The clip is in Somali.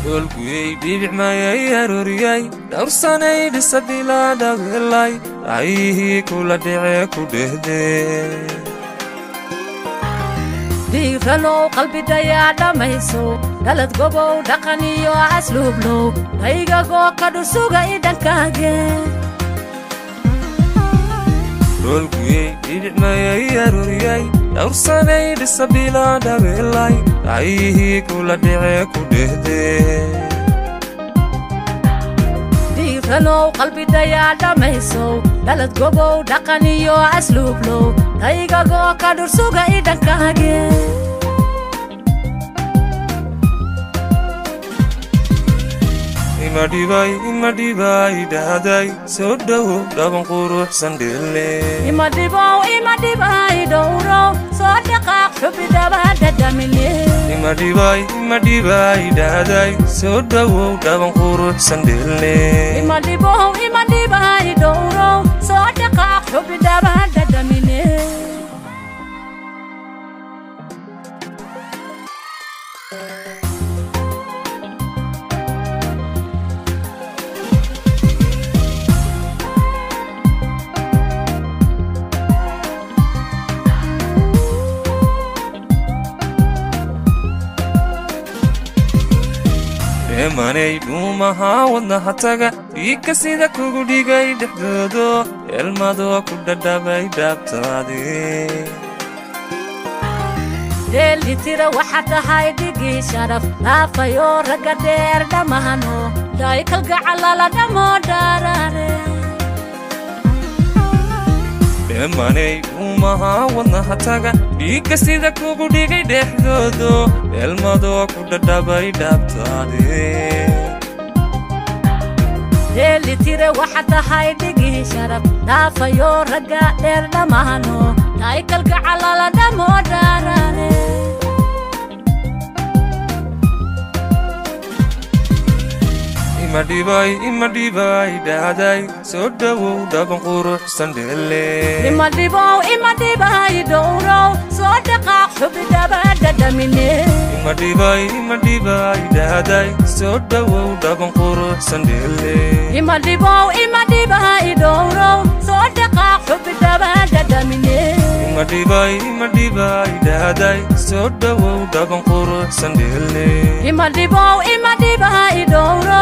والقوي بيبيع ما يرورياي دورساني بسبيلا داغلاي عيه كل دعيك ودهدي ديفلو قلبي دايا دميسو دلت قبو دقنيو أسلوب لو دايقا قو قدو سوغا إيدان كاقي والقوي بيبيع ما يرورياي دورساني بسبيلا داغلاي عيه كل دعيك ودهدي ديفلو قلبي دايا دميسو دلت قبو دقنيو أسلوب لو دايقا قو قدو سوغا إيدان كاقي ima dibai daday sodow daban qurux sandile ima dibai dowro soo dhaqaaq xubi dabada damile ima dibai daday sodow daban qurux sandile ima dibai dowro soo dhaqaaq xubi dabada damile manay dhuumaha wadnaha taga dhiigka sida kugu dhigay dhexdoodo elmadoo ku dhadhabay dhaabtaade deelitira waxa tahay dhigi sharaf dhaafayo ragga dheer dhammaano daay kalgacalala dhammoo dhaaraare manay dhuumaha wadnaha taga dhiigka sida kugu dhigay dhexdoodo elmadoo ku dhadhabay dhaabtaade deelitira waxa tahay dhigi sharaf dhaafayo ragga dheer dhammaano daay kalgacalala dhammoo dhaaraare ima dibai daday sodow daban qurux sandile ima dibai dowro soo dhaqaaq xubi dabada damine ima dibai daday sodow daban qurux sandile ima dibai dowro soo dhaqaaq xubi dabada damine ima dibai daday sodow daban qurux sandile ima dibai dowro